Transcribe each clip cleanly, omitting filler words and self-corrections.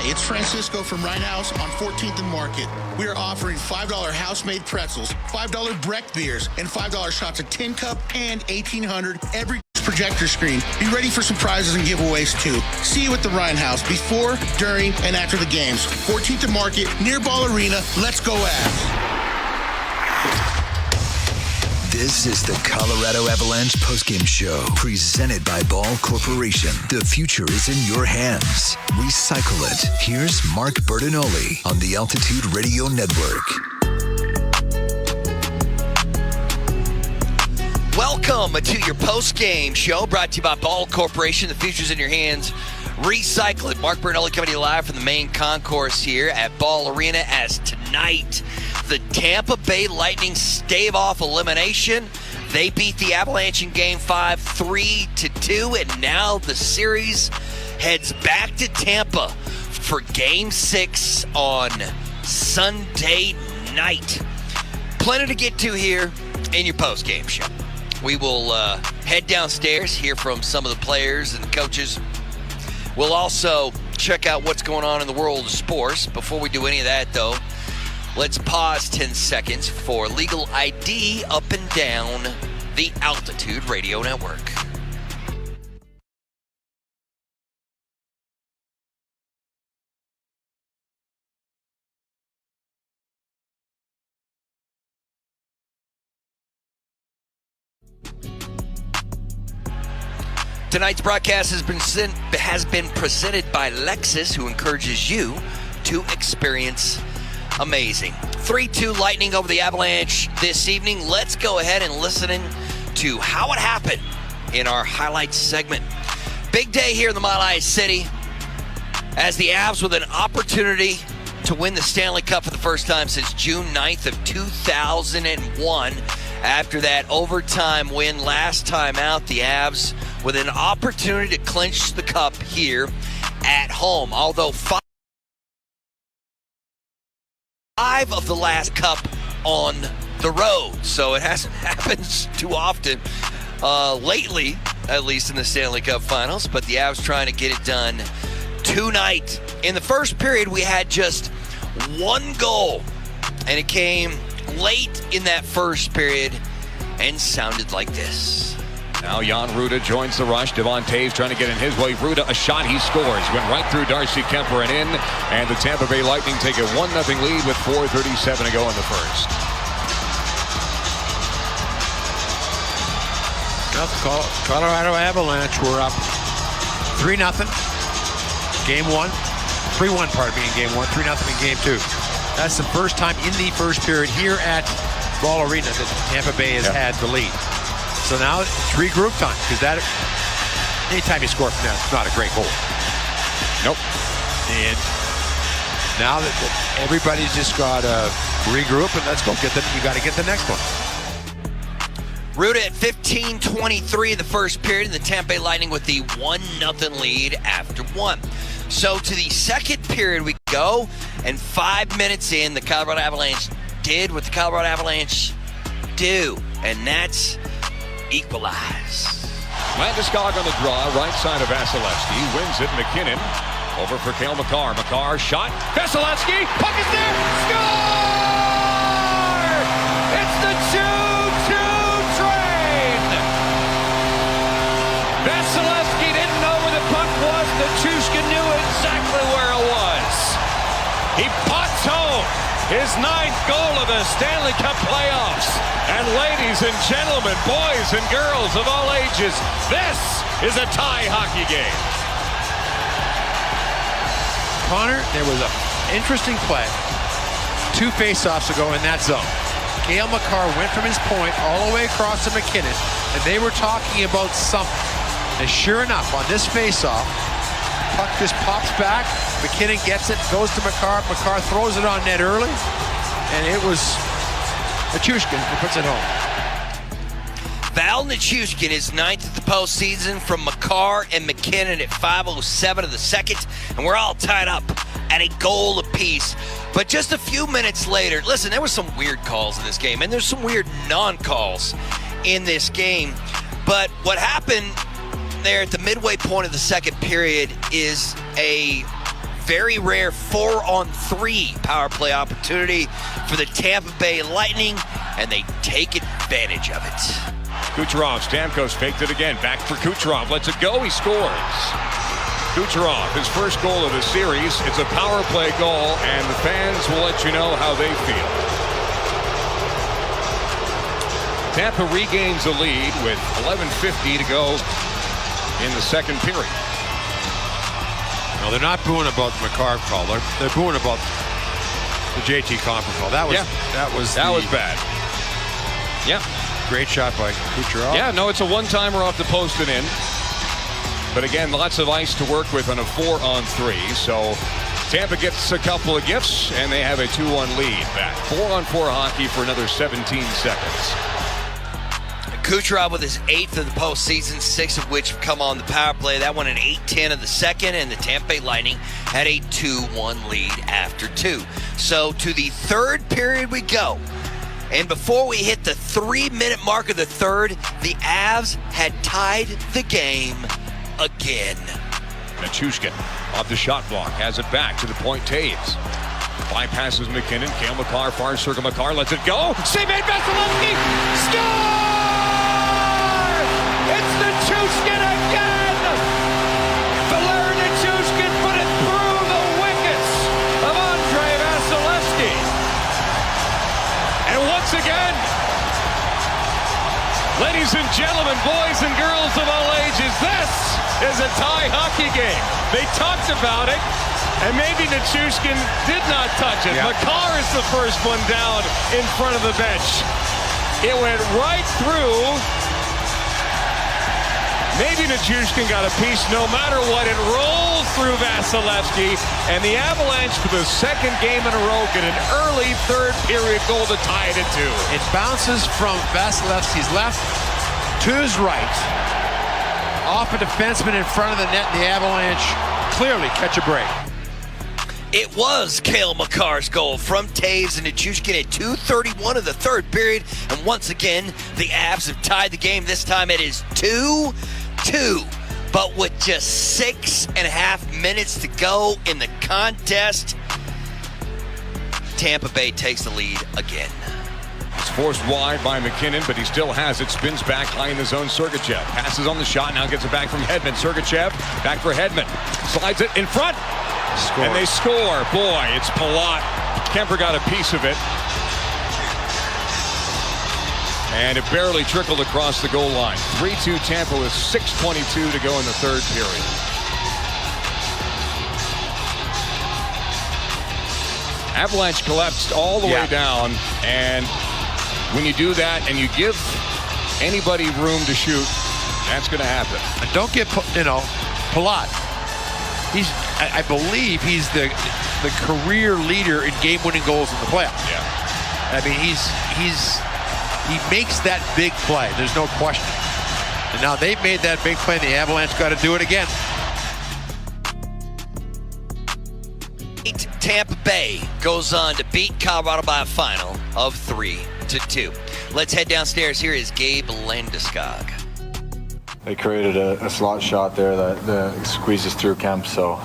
it's Francisco from Rhine House on 14th and Market. We are offering $5 house-made pretzels, $5 Breck beers, and $5 shots of Tin Cup and 1800 every projector screen. Be ready for some prizes and giveaways too. See you at the Rhine House before, during, and after the games. 14th and Market, near Ball Arena. Let's go Avs. This is the Colorado Avalanche postgame show presented by Ball Corporation. The future is in your hands. Recycle it. Here's Mark Bertinoli on the Altitude Radio Network. Welcome to your postgame show brought to you by Ball Corporation. The future's in your hands. Recycle it. Mark Bertinoli coming to you live from the main concourse here at Ball Arena as tonight the Tampa Bay Lightning stave off elimination. They beat the Avalanche in Game 5 3-2, and now the series heads back to Tampa for Game 6 on Sunday night. Plenty to get to here in your postgame show. We will head downstairs, hear from some of the players and the coaches. We'll also check out what's going on in the world of sports. Before we do any of that, though, let's pause 10 seconds for legal ID up and down the Altitude Radio Network. Tonight's broadcast has been presented by Lexus, who encourages you to experience amazing. 3-2 Lightning over the Avalanche this evening. Let's go ahead and listen in to how it happened in our highlights segment. Big day here in the Mile High City as the Avs with an opportunity to win the Stanley Cup for the first time since June 9th of 2001. After that overtime win last time out, the Avs with an opportunity to clinch the cup here at home. Although five of the last cup on the road, so it hasn't happened too often lately, at least in the Stanley Cup Finals. But the Avs trying to get it done tonight. In the first period, we had just one goal, and it came late in that first period and sounded like this. Now Jan Rutta joins the rush. Devon Toews trying to get in his way. Rutta, a shot, he scores. Went right through Darcy Kemper and in. And the Tampa Bay Lightning take a 1-0 lead with 4:37 to go in the first. Colorado Avalanche were up 3-0. Game 1. 3-1, pardon me, in Game 1. 3-0 in Game 2. That's the first time in the first period here at Ball Arena that Tampa Bay has had the lead. So now it's regroup time, because that anytime you score from that, it's not a great goal. Nope. And now that everybody's just got to regroup and let's go get them. You got to get the next one. Rutta at 15:23 in the first period, and the Tampa Bay Lightning with the 1-0 lead after one. So to the second period we go, and 5 minutes in, the Colorado Avalanche did what the Colorado Avalanche do, and that's equalize. Landeskog on the draw, right side of Vasilevsky, wins it. McKinnon over for Cale Makar. Makar shot. Vasilevsky, puck is there. Score! It's the 2-2 train. Vasilevsky didn't know where the puck was. Nichushkin knew exactly where it was. He pots home his 9th goal of the Stanley Cup playoffs. And ladies and gentlemen, boys and girls of all ages, this is a tie hockey game. Connor, there was an interesting play 2 faceoffs ago in that zone. Cale Makar went from his point all the way across to McKinnon, and they were talking about something. And sure enough, on this faceoff, puck just pops back. McKinnon gets it, goes to Makar. Makar throws it on net early, and it was Nichushkin who puts it home. Val Nichushkin is 9th at the postseason from Makar and McKinnon at 5:07 of the second, and we're all tied up at a goal apiece. But just a few minutes later, listen, there were some weird calls in this game, and there's some weird non-calls in this game. But what happened there at the midway point of the second period is a very rare 4-on-3 power play opportunity for the Tampa Bay Lightning, and they take advantage of it. Kucherov, Stamkos faked it again. Back for Kucherov. Lets it go. He scores. Kucherov, his first goal of the series. It's a power play goal, and the fans will let you know how they feel. Tampa regains the lead with 11:50 to go in the second period. No, they're not booing about the McCarr call. They're booing about the JT Compher call. That was bad. Yeah. Great shot by Kucherov. Yeah, no, it's a one-timer off the post and in. But again, lots of ice to work with on a 4-on-3. So Tampa gets a couple of gifts, and they have a 2-1 lead back. 4-on-4 hockey for another 17 seconds. Kucherov with his 8th of the postseason, 6 of which have come on the power play. That one an 8-10 of the second, and the Tampa Bay Lightning had a 2-1 lead after 2. So to the third period we go. And before we hit the 3-minute mark of the third, the Avs had tied the game again. Nichushkin off the shot block, has it back to the point. Taves bypasses McKinnon. Cale Makar, far circle. Makar lets it go. Save made. Vasilevsky score! It's Nichushkin again. Valeri Nichushkin put it through the wickets of Andrei Vasilevsky. And once again, ladies and gentlemen, boys and girls of all ages, this is a tie hockey game. They talked about it, and maybe Nichushkin did not touch it. Yeah. Makar is the first one down in front of the bench. It went right through. Maybe Nichushkin got a piece. No matter what, it rolls through Vasilevsky, and the Avalanche, for the second game in a row, get an early third period goal to tie it at 2. It bounces from Vasilevsky's left to his right, off a defenseman in front of the net. The Avalanche clearly catch a break. It was Cale Makar's goal from Taves and Nichushkin at 2:31 of the third period. And once again, the Avs have tied the game. This time it is 2-2. But with just 6.5 minutes to go in the contest, Tampa Bay takes the lead again. It's forced wide by McKinnon, but he still has it. Spins back high in the zone. Sergachev passes on the shot. Now gets it back from Hedman. Sergachev back for Hedman. Slides it in front. Scores. And they score. Boy, it's Palat. Kemper got a piece of it. And it barely trickled across the goal line. 3-2 Tampa with 6:22 to go in the third period. Avalanche collapsed all the way down, and when you do that and you give anybody room to shoot, that's going to happen. And don't get, Palat. I believe he's the career leader in game-winning goals in the playoffs. Yeah. I mean, he makes that big play. There's no question. And now they've made that big play, and the Avalanche got to do it again. Tampa Bay goes on to beat Colorado by a final of 3-2. Let's head downstairs. Here is Gabe Landeskog. They created a slot shot there that squeezes through Kemp. So,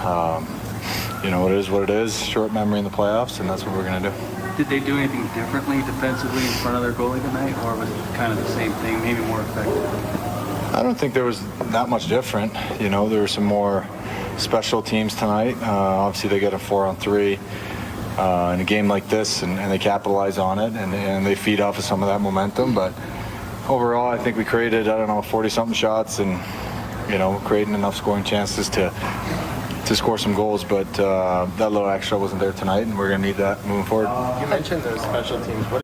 it is what it is. Short memory in the playoffs, and that's what we're going to do. Did they do anything differently defensively in front of their goalie tonight, or was it kind of the same thing, maybe more effective? I don't think there was that much different. There were some more special teams tonight. Obviously, they get a 4-on-3 in a game like this, and they capitalize on it, and they feed off of some of that momentum. But overall, I think we created, 40-something shots and, creating enough scoring chances to score some goals. But that little extra wasn't there tonight, and we're going to need that moving forward. You mentioned those special teams. What